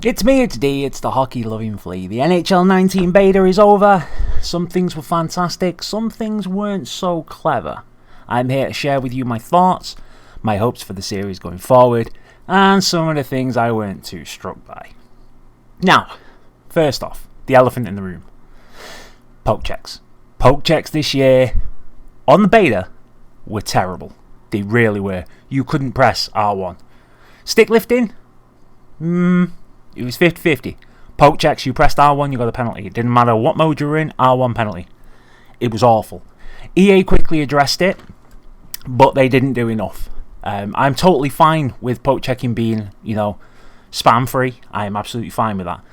It's me, it's D, it's the hockey-loving flea. The NHL 19 beta is over. Some things were fantastic, some things weren't so clever. I'm here to share with you my thoughts, my hopes for the series going forward, and some of the things I weren't too struck by. Now, first off, the elephant in the room. Poke checks. Poke checks this year, on the beta, were terrible. They really were. You couldn't press R1. Stick lifting? It was 50-50. Poke checks, you pressed R1, you got a penalty. It didn't matter what mode you were in, R1 penalty. It was awful. EA quickly addressed it, but they didn't do enough. I'm totally fine with poke checking being, spam free. I am absolutely fine with that.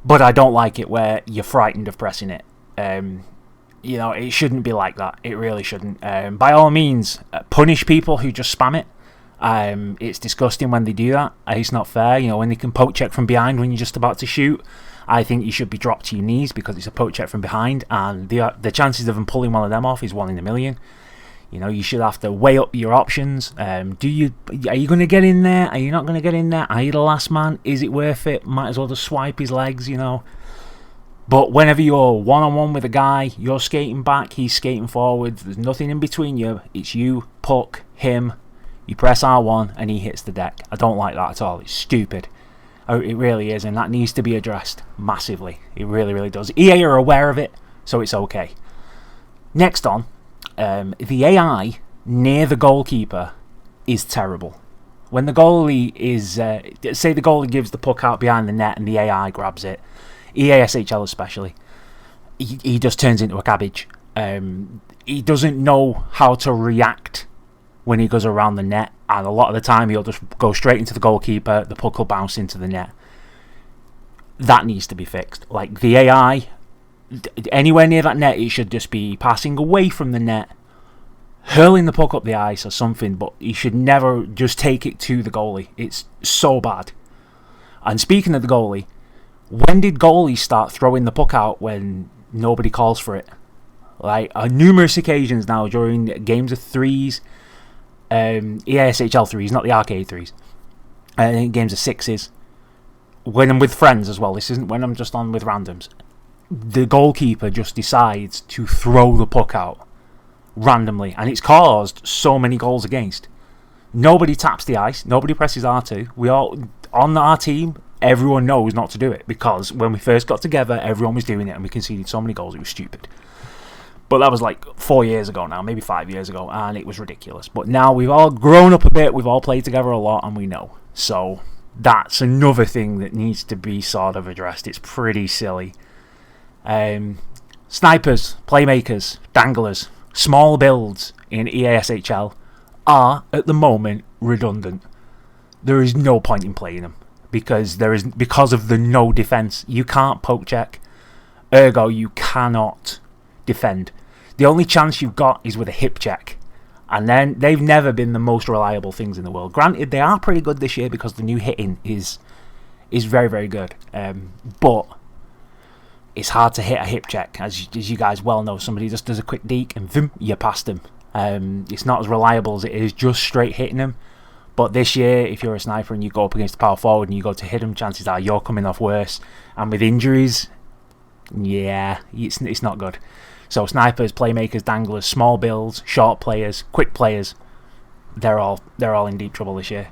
But I don't like it where you're frightened of pressing it. It shouldn't be like that. It really shouldn't. By all means, punish people who just spam it. It's disgusting when they do that. It's not fair. When they can poke check from behind when you're just about to shoot, I think you should be dropped to your knees because it's a poke check from behind, and the chances of them pulling one of them off is 1 in a million. You should have to weigh up your options. Are you going to get in there? Are you not going to get in there? Are you the last man? Is it worth it? Might as well just swipe his legs, But whenever you're one-on-one with a guy, you're skating back, he's skating forward, there's nothing in between you. It's you, puck, him. You press R1 and he hits the deck. I don't like that at all. It's stupid. It really is, and that needs to be addressed massively. It really, really does. EA are aware of it, so it's okay. Next on, the AI near the goalkeeper is terrible. When the goalie is, say the goalie gives the puck out behind the net and the AI grabs it, EASHL especially, he just turns into a cabbage. He doesn't know how to react when he goes around the net, and a lot of the time he'll just go straight into the goalkeeper, the puck will bounce into the net. That needs to be fixed. Like, the AI, anywhere near that net, it should just be passing away from the net, hurling the puck up the ice or something, but he should never just take it to the goalie. It's so bad. And speaking of the goalie, when did goalies start throwing the puck out when nobody calls for it? Like, on numerous occasions now during games of threes, EASHL 3s, not the arcade 3s, games of 6s, when I'm with friends as well, this isn't when I'm just on with randoms, the goalkeeper just decides to throw the puck out randomly, and it's caused so many goals against. Nobody taps the ice, nobody presses R2. We all, on our team, everyone knows not to do it, because when we first got together, everyone was doing it and we conceded so many goals, it was stupid. But that was like 4 years ago now, maybe 5 years ago, and it was ridiculous. But now we've all grown up a bit, we've all played together a lot, and we know. So that's another thing that needs to be sort of addressed. It's pretty silly. Snipers, playmakers, danglers, small builds in EASHL are, at the moment, redundant. There is no point in playing them, because of the no defence. You can't poke check, ergo you cannot defend. The only chance you've got is with a hip check, and then they've never been the most reliable things in the world. Granted, they are pretty good this year because the new hitting is very, very good, but it's hard to hit a hip check, as you guys well know. Somebody just does a quick deke and boom, you're past them. It's not as reliable as it is just straight hitting them. But this year, if you're a sniper and you go up against a power forward and you go to hit them, chances are you're coming off worse, and with injuries, yeah, it's not good. So snipers, playmakers, danglers, small builds, short players, quick players, they're all in deep trouble this year.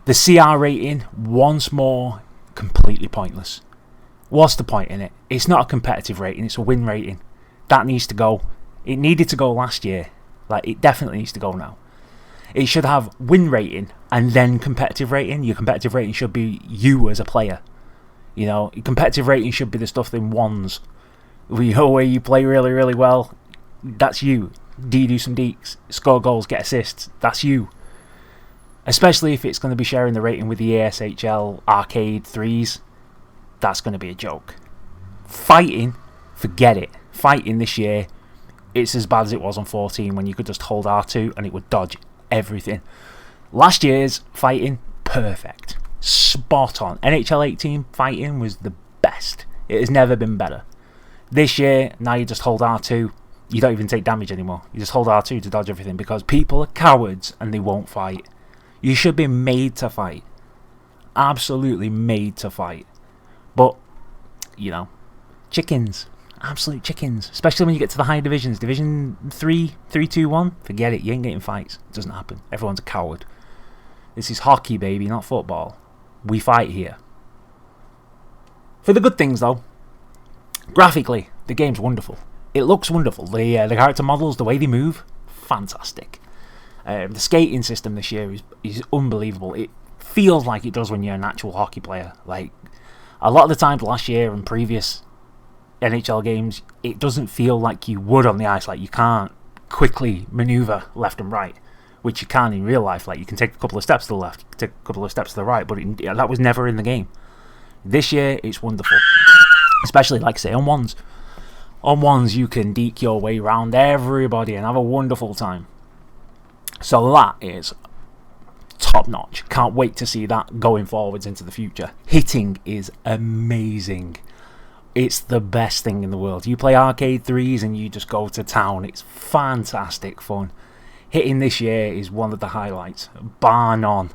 The CR rating, once more, completely pointless. What's the point in it? It's not a competitive rating, it's a win rating. That needs to go. It needed to go last year. Like, it definitely needs to go now. It should have win rating and then competitive rating. Your competitive rating should be you as a player. Your competitive rating should be the stuff in ones. Where you play really, really well, that's you. Do you do some deeks, score goals, get assists, that's you. Especially if it's going to be sharing the rating with the ASHL Arcade 3s, that's going to be a joke. Fighting, forget it. Fighting this year, it's as bad as it was on 14 when you could just hold R2 and it would dodge everything. Last year's fighting, perfect. Spot on. NHL 18 fighting was the best. It has never been better. This year, now you just hold R2, you don't even take damage anymore. You just hold R2 to dodge everything because people are cowards and they won't fight. You should be made to fight. absolutely made to fight. But, you know, chickens. Absolute chickens. Especially when you get to the higher divisions. Division 3, 3, 2, 1. Forget it. You ain't getting fights. It doesn't happen. Everyone's a coward. This is hockey, baby, not football. We fight here. For the good things, though. Graphically, the game's wonderful. It looks wonderful. The character models, the way they move, fantastic. The skating system this year is unbelievable. It feels like it does when you're an actual hockey player. Like, a lot of the times last year and previous NHL games, it doesn't feel like you would on the ice. Like, you can't quickly maneuver left and right, which you can in real life. Like, you can take a couple of steps to the left, take a couple of steps to the right, but that was never in the game. This year, it's wonderful. Especially, like I say, on ones. On ones, you can deke your way around everybody and have a wonderful time. So that is top notch. Can't wait to see that going forwards into the future. Hitting is amazing. It's the best thing in the world. You play arcade 3s and you just go to town. It's fantastic fun. Hitting this year is one of the highlights. Bar none.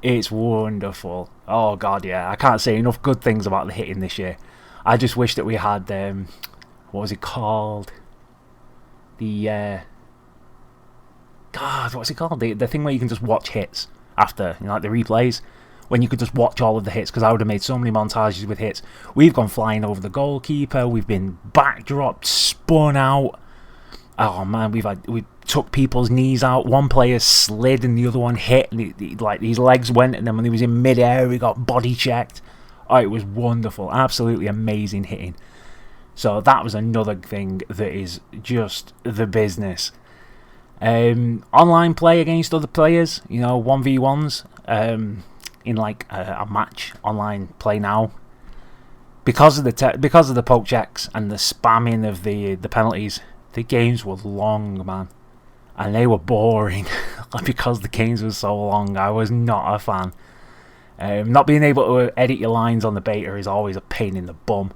It's wonderful. Oh god, yeah. I can't say enough good things about the hitting this year. I just wish that we had, what was it called? God, what's it called? The thing where you can just watch hits after, you know, like the replays. When you could just watch all of the hits, because I would have made so many montages with hits. We've gone flying over the goalkeeper. We've been backdropped, spun out. Oh man, we took people's knees out. One player slid and the other one hit, and like his legs went, and then when he was in midair, he got body checked. Oh, it was wonderful, absolutely amazing hitting. So that was another thing that is just the business. Online play against other players, you know, 1v1s. In like a match, online play now, because of the poke checks and the spamming of the penalties, the games were long, man, and they were boring. Because the games were so long, I was not a fan. Not being able to edit your lines on the beta is always a pain in the bum.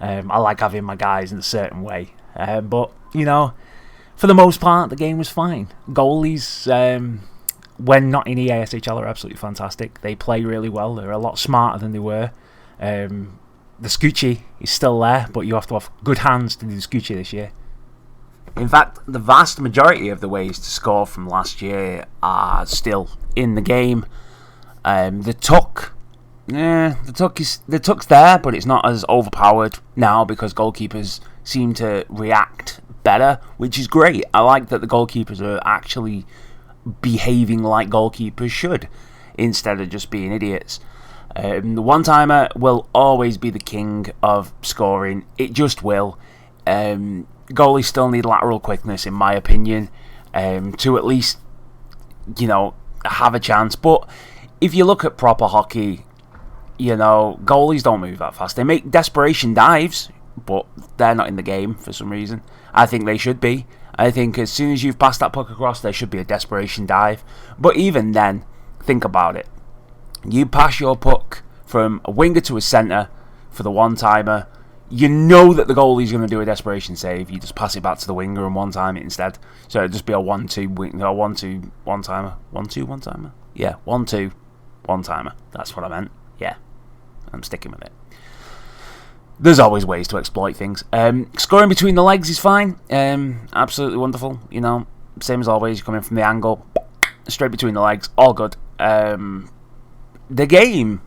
I like having my guys in a certain way, but you know, for the most part, the game was fine. Goalies, when not in EASHL, are absolutely fantastic. They play really well. They're a lot smarter than they were. The Scoochie is still there, but you have to have good hands to do the Scoochie this year. In fact, the vast majority of the ways to score from last year are still in the game. The tuck's there, but it's not as overpowered now because goalkeepers seem to react better, which is great. I like that the goalkeepers are actually behaving like goalkeepers should, instead of just being idiots. The one-timer will always be the king of scoring. It just will. Goalies still need lateral quickness, in my opinion, to at least, you know, have a chance. But if you look at proper hockey, you know, goalies don't move that fast. They make desperation dives, but they're not in the game for some reason. I think they should be. I think as soon as you've passed that puck across, there should be a desperation dive. But even then, think about it. You pass your puck from a winger to a centre for the one-timer. You know that the goalie's going to do a desperation save. You just pass it back to the winger and one-time it instead. So it'd just be a 1-2 1-2 one-timer. 1-2 one-timer? Yeah, 1-2 one-timer. That's what I meant. Yeah, I'm sticking with it. There's always ways to exploit things. Scoring between the legs is fine. Absolutely wonderful. You know, same as always. You come in from the angle, straight between the legs. All good. The game,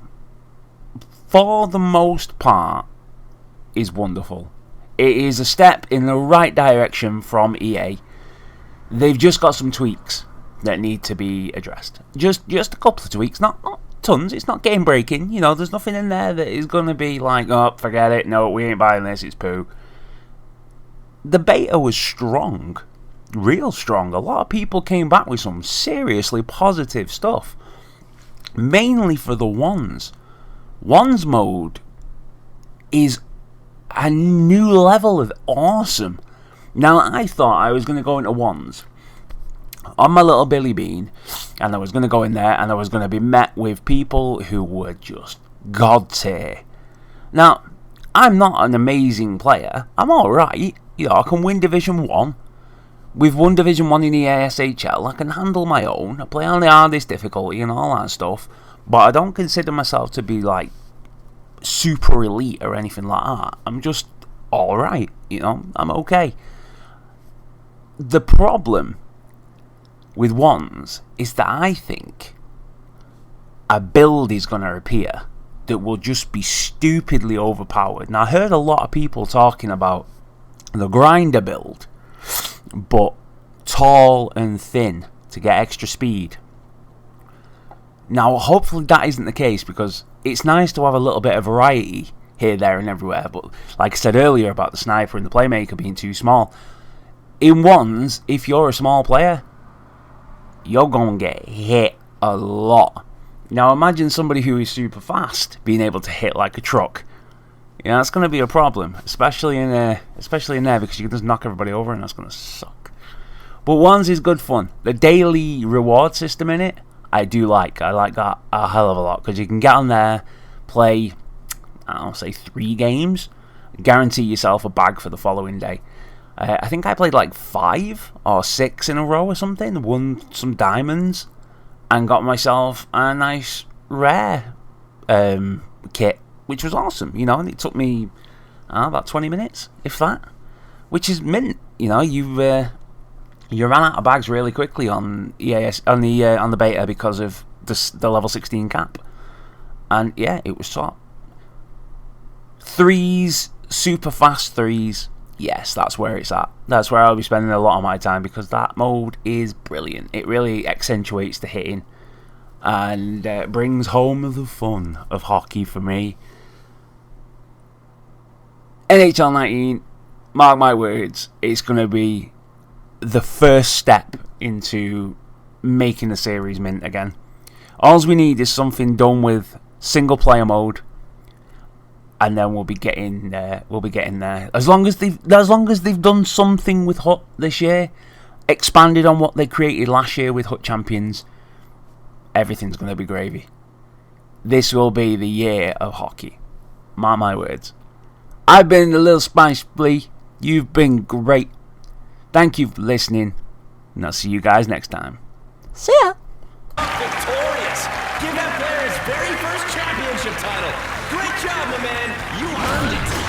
for the most part, is wonderful. It is a step in the right direction from EA. They've just got some tweaks that need to be addressed. Just a couple of tweaks, not tons. It's not game breaking. You know, there's nothing in there that is going to be like, oh, forget it. No, we ain't buying this. It's poo. The beta was strong. Real strong. A lot of people came back with some seriously positive stuff. Mainly for the ones. Ones mode is a new level of awesome. Now, I thought I was going to go into ones on my little Billy Bean, and I was going to go in there and I was going to be met with people who were just god tier. Now, I'm not an amazing player. I'm alright. You know, I can win Division 1. We've won Division 1 in the ASHL. I can handle my own. I play on the hardest difficulty and all that stuff. but I don't consider myself to be like super elite or anything like that. I'm just alright, you know, I'm okay. The problem with wands is that I think a build is going to appear that will just be stupidly overpowered. Now, I heard a lot of people talking about the grinder build, but tall and thin to get extra speed. Now, hopefully that isn't the case, because it's nice to have a little bit of variety here, there and everywhere, but like I said earlier about the sniper and the playmaker being too small, in wands, if you're a small player, you're going to get hit a lot. Now imagine somebody who is super fast being able to hit like a truck. You know, that's going to be a problem, especially in there, because you can just knock everybody over, and that's going to suck. But wands is good fun. The daily reward system in it, I like that a hell of a lot, because you can get on there, play, I don't know, say 3 games, guarantee yourself a bag for the following day. I think I played like 5 or 6 in a row or something, won some diamonds, and got myself a nice rare kit, which was awesome, you know, and it took me about 20 minutes, if that, which is mint. You know, you ran out of bags really quickly on on the beta because of the level 16 cap, and yeah, it was top. 3s, super fast 3s. Yes, that's where it's at. That's where I'll be spending a lot of my time, because that mode is brilliant. It really accentuates the hitting and brings home the fun of hockey for me. NHL 19, mark my words, it's going to be the first step into making the series mint again. All we need is something done with single player mode, and then we'll be getting there. As long as they've done something with HUT this year, expanded on what they created last year with HUT Champions, everything's going to be gravy. This will be the year of hockey. Mark my words. I've been a little Spanish Flea. You've been great. Thank you for listening, and I'll see you guys next time. See ya. Victorious. Give that player his very first championship title. Great job, my man. You earned it.